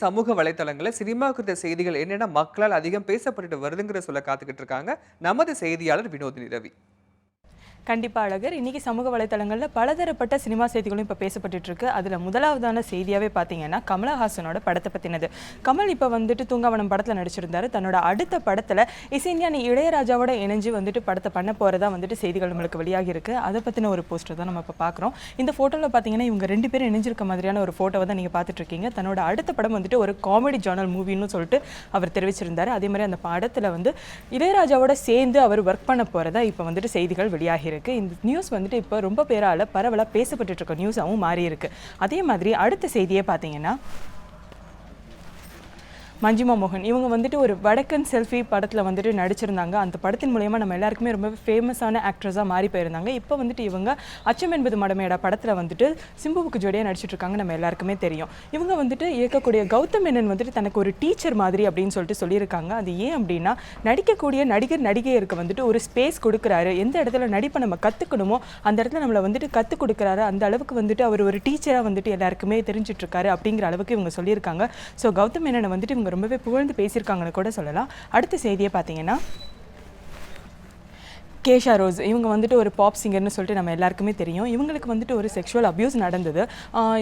சமூக வலைத்தளங்கள்ல சினிமா குறித்த செய்திகள் என்னென்ன மக்களால் அதிகம் பேசப்பட்டுட்டு வருதுங்கிற சொல்ல காத்துக்கிட்டு இருக்காங்க நமது செய்தியாளர் வினோதினி ரவி. கண்டிப்பா அழகர். இன்னைக்கு சமூக வலைத்தளங்களில் பலதரப்பட்ட சினிமா செய்திகளும் இப்போ பேசப்பட்டு இருக்கு. அதில் முதலாவதான செய்தியாகவே பார்த்தீங்கன்னா கமலஹாசனோட படத்தை பற்றினது. கமல் இப்போ வந்துட்டு தூங்காவனம் படத்தில் நடிச்சிருந்தாரு. தன்னோட அடுத்த படத்தில் இசைஞானி இளையராஜாவோட இணைஞ்சு வந்துட்டு படத்தை பண்ண போகிறதா வந்துட்டு செய்திகள் நம்மளுக்கு வெளியாகி இருக்கு. அதை பற்றின ஒரு போஸ்டர் தான் நம்ம இப்போ பார்க்குறோம். இந்த ஃபோட்டோவில் பார்த்தீங்கன்னா இவங்க 2 பேரும் இணைஞ்சிருக்க மாதிரியான ஒரு ஃபோட்டோவை தான் நீங்கள் பார்த்துட்டு இருக்கீங்க. தன்னோட அடுத்த படம் வந்துட்டு ஒரு காமெடி ஜானல் மூவின்னு சொல்லிட்டு அவர் தெரிவிச்சிருந்தாரு. அதே மாதிரி அந்த படத்தில் வந்து இளையராஜாவோட சேர்ந்து அவர் ஒர்க் பண்ண போகிறதா இப்போ வந்துட்டு செய்திகள் வெளியாகி இருக்கு. இந்த நியூஸ் வந்துட்டு இப்போ ரொம்ப பேரால பரவலா பேசப்பட்டு இருக்க நியூஸாவும் மாறி இருக்கு. அதே மாதிரி அடுத்த செய்தியை பார்த்தீங்கன்னா மஞ்சிமா மோகன் இவங்க வந்துட்டு ஒரு வடக்கன் செல்ஃபி படத்தில் வந்துட்டு நடிச்சிருந்தாங்க. அந்த படத்தின் மூலயமா நம்ம எல்லாருக்குமே ரொம்ப ஃபேமஸான ஆக்ட்ரஸாக மாறி போயிருந்தாங்க. இப்போ வந்துட்டு இவங்க அச்சம் என்பது மடமையோட படத்தில் வந்துட்டு சிம்புவுக்கு ஜோடியாக நடிச்சிட்டு இருக்காங்க. நம்ம எல்லாருக்குமே தெரியும். இவங்க வந்துட்டு இயக்கக்கூடிய கௌதம் மேனன் வந்துட்டு தனக்கு ஒரு டீச்சர் மாதிரி அப்படின்னு சொல்லிட்டு சொல்லியிருக்காங்க. அது ஏன் அப்படின்னா நடிக்கக்கூடிய நடிகையருக்கு வந்துட்டு ஒரு ஸ்பேஸ் கொடுக்குறாரு. எந்த இடத்துல நடிப்பை நம்ம கற்றுக்கணுமோ அந்த இடத்துல நம்மளை வந்துட்டு கற்றுக் கொடுக்குறாரு. அந்த அளவுக்கு வந்துட்டு அவர் ஒரு டீச்சராக வந்துட்டு எல்லாருக்குமே தெரிஞ்சிட்டு இருக்காரு அப்படிங்கிற அளவுக்கு இவங்க சொல்லியிருக்காங்க. ஸோ கௌதம் மேனனை வந்துட்டு இவங்க ரொம்பவே புகழ்ந்து பேசியிருக்காங்கன்னு கூட சொல்லலாம். அடுத்த செய்தியை பார்த்தீங்கன்னா கேஷா ரோஸ் இவங்க வந்துட்டு ஒரு பாப் சிங்கர்னு சொல்லிட்டு நம்ம எல்லாருக்குமே தெரியும். இவங்களுக்கு வந்துட்டு ஒரு செக்ஷுவல் அப்யூஸ் நடந்தது.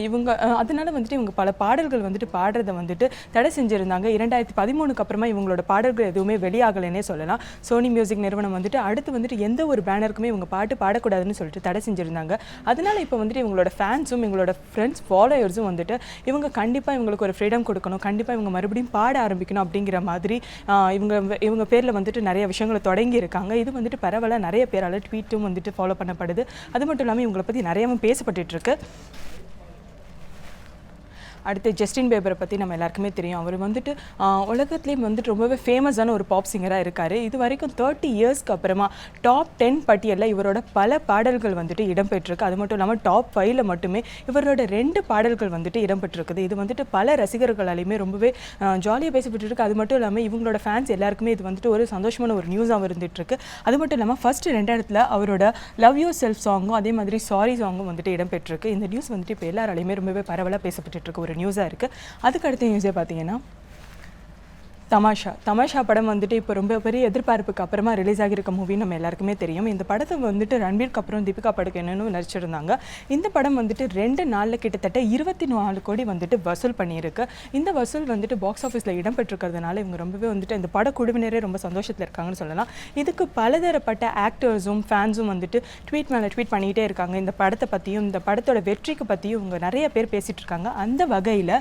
இவங்க அதனால வந்துட்டு இவங்க பல பாடல்கள் வந்துட்டு பாடுறதை வந்துட்டு தடை செஞ்சுருந்தாங்க. 2013க்கு அப்புறமா இவங்களோட பாடல்கள் எதுவுமே வெளியாகலைன்னே சொல்லலாம். சோனி மியூசிக் நிறுவனம் வந்துட்டு அடுத்து வந்துட்டு எந்த ஒரு பேனருக்குமே இவங்க பாட்டு பாடக்கூடாதுன்னு சொல்லிட்டு தடை செஞ்சுருந்தாங்க. அதனால இப்போ வந்துட்டு இவங்களோட ஃபேன்ஸும் இவங்களோட ஃப்ரெண்ட்ஸ் ஃபாலோயர்ஸும் வந்துட்டு இவங்க கண்டிப்பாக இவங்களுக்கு ஒரு ஃப்ரீடம் கொடுக்கணும், கண்டிப்பாக இவங்க மறுபடியும் பாட ஆரம்பிக்கணும் அப்படிங்கிற மாதிரி இவங்க பேரில் வந்துட்டு நிறைய விஷயங்களை தொடங்கி இருக்காங்க. இது வந்துட்டு பரவலாக நிறைய பேரால ட்வீட்டும் வந்துட்டு ஃபாலோ பண்ணப்படுது. அது மட்டும் இல்லாமல் இவங்களை பற்றி நிறையவும் பேசப்பட்டு இருக்கு. அடுத்து ஜஸ்டின் பேபரை பற்றி நம்ம எல்லாருக்குமே தெரியும். அவர் வந்துட்டு உலகத்துலேயும் வந்துட்டு ரொம்பவே ஃபேமஸான ஒரு பாப் சிங்கராக இருக்கார். இது வரைக்கும் 30 இயர்ஸ்க்கு அப்புறமா டாப் 10 பட்டியலில் இவரோட பல பாடல்கள் வந்துட்டு இடம்பெற்றிருக்கு. அது மட்டும் இல்லாமல் டாப் 5ல் மட்டுமே இவரோட 2 பாடல்கள் வந்துட்டு இடம்பெற்றிருக்குது. இது வந்துட்டு பல ரசிகர்களாலையுமே ரொம்பவே ஜாலியாக பேசப்பட்டு இருக்கு. அது மட்டும் இல்லாமல் இவங்களோட ஃபேன்ஸ் எல்லாருக்குமே இது வந்துட்டு ஒரு சந்தோஷமான ஒரு நியூஸாக இருந்துகிட்ருக்கு. அது மட்டும் இல்லாமல் ஃபஸ்ட்டு 2 இடத்துல அவரோட லவ் யூ செல்ஃப் சாங்கும் அதே மாதிரி சாரி சாங்கும் வந்துட்டு இடம்பெற்றிருக்கு. இந்த நியூஸ் வந்துட்டு இப்போ எல்லாராலையுமே ரொம்பவே பரவலாக பேசப்பட்டு இருக்கு ஒரு நியூஸாக இருக்குது. அதுக்கு அடுத்த நியூஸே பார்த்தீங்கன்னா தமாஷா படம் வந்துட்டு இப்போ ரொம்ப பெரிய எதிர்பார்ப்புக்கு அப்புறமா ரிலீஸ் ஆகியிருக்க மூவின்னு நம்ம எல்லாருக்குமே தெரியும். இந்த படத்தை வந்துட்டு ரன்பீருக்கு அப்புறம் தீபிகா படுகோனேன்னு நடிச்சிருந்தாங்க. இந்த படம் வந்துட்டு 2 நாளில் கிட்டத்தட்ட 24 கோடி வந்துட்டு வசூல் பண்ணியிருக்கு. இந்த வசூல் வந்துட்டு பாக்ஸ் ஆஃபீஸில் இடம்பெற்றிருக்கிறதுனால இவங்க ரொம்பவே வந்துட்டு இந்த படக்குழுவினரே ரொம்ப சந்தோஷத்தில் இருக்காங்கன்னு சொல்லலாம். இதுக்கு பலதரப்பட்ட ஆக்டர்ஸும் ஃபேன்ஸும் வந்துட்டு ட்வீட் மேலே ட்வீட் பண்ணிகிட்டே இருக்காங்க. இந்த படத்தை பற்றியும் இந்த படத்தோட வெற்றிக்கு பற்றியும் இவங்க நிறைய பேர் பேசிகிட்டு இருக்காங்க. அந்த வகையில்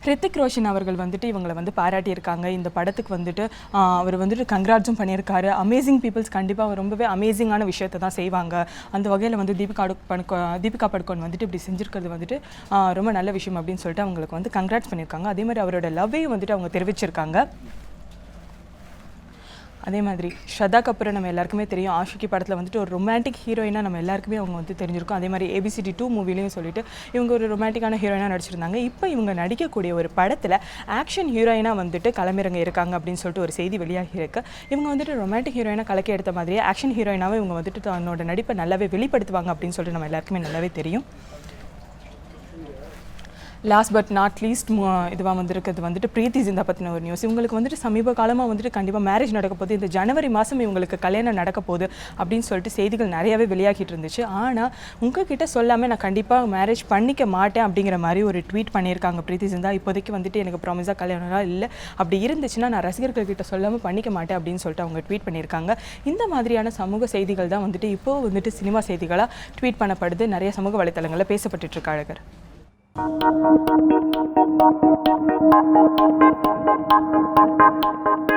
ஹிருத்திக் ரோஷன் அவர்கள் வந்துட்டு இவங்களை வந்து பாராட்டியிருக்காங்க. இந்த படத்துக்கு வந்துட்டு அவர் வந்துட்டு கங்க்ராட்ஸும் பண்ணியிருக்காரு. அமேசிங் பீப்புள்ஸ் கண்டிப்பாக ரொம்பவே அமேசிங்கான விஷயத்தை தான் செய்வாங்க. அந்த வகையில் வந்து தீபிகா படுகோன் வந்துட்டு இப்படி செஞ்சுருக்கிறது வந்துட்டு ரொம்ப நல்ல விஷயம் அப்படின்னு சொல்லிட்டு அவங்களுக்கு வந்து கங்க்ராட்ஸ் பண்ணியிருக்காங்க. அதே மாதிரி அவரோட லவ்வையும் வந்துட்டு அவங்க தெரிவிச்சிருக்காங்க. அதே மாதிரி ஸ்ரதா கபூரை நம்ம எல்லாருக்குமே தெரியும். ஆஷிகி படத்தில் வந்துட்டு ஒரு ரொமான்டிக் ஹீரோயினாக நம்ம எல்லாருக்குமே அவங்க வந்து தெரிஞ்சிருக்கும். அதே மாதிரி ABCD 2 மூவிலையும் சொல்லிட்டு இவங்க ஒரு ரொமான்டிக்கான ஹீரோயினாக நடிச்சிருந்தாங்க. இப்போ இவங்க நடிக்கக்கூடிய ஒரு படத்தில் ஆக்ஷன் ஹீரோயினாக வந்துட்டு களமிறங்க இருக்காங்க அப்படின்னு சொல்லிட்டு ஒரு செய்தி வெளியாகி இருக்கு. இவங்க வந்துட்டு ரொமான்டிக் ஹீரோயினாக கலக்கி எடுத்த மாதிரியே ஆக்ஷன் ஹீரோயினாகவும் இவங்க வந்துட்டு தன்னோட நடிப்பை நல்லாவே வெளிப்படுத்துவாங்க அப்படின்னு சொல்லிட்டு நம்ம எல்லாருக்குமே நல்லாவே தெரியும். லாஸ்ட் பட் நாட் லீஸ்ட் இதுவாக வந்திருக்கிறது வந்துட்டு பிரீத்தி ஜிந்தா பற்றின ஒரு நியூஸ். இவங்களுக்கு வந்துட்டு சமீப காலமாக வந்துட்டு கண்டிப்பாக மேரேஜ் நடக்க போகுது, இந்த ஜனவரி மாதம் இவங்களுக்கு கல்யாணம் நடக்க போகுது அப்படின்னு சொல்லிட்டு செய்திகள் நிறையாவே வெளியாகிட்டு இருந்துச்சு. ஆனால் உங்ககிட்ட சொல்லாமல் நான் கண்டிப்பாக மேரேஜ் பண்ணிக்க மாட்டேன் அப்படிங்கிற மாதிரி ஒரு ட்வீட் பண்ணியிருக்காங்க பிரீத்தி ஜிந்தா. இப்போதைக்கு வந்துட்டு எனக்கு ப்ராமிஸாக கல்யாணம் இல்லை, அப்படி இருந்துச்சுன்னா நான் ரசிகர்கள்கிட்ட சொல்லாமல் பண்ணிக்க மாட்டேன் அப்படின்னு சொல்லிட்டு அவங்க ட்வீட் பண்ணியிருக்காங்க. இந்த மாதிரியான சமூக செய்திகள் தான் வந்துட்டு இப்போது வந்துட்டு சினிமா செய்திகளாக ட்வீட் பண்ணப்படுது. நிறைய சமூக வலைத்தளங்களில் பேசப்பட்டு இருக்கு அழகர். Thank you.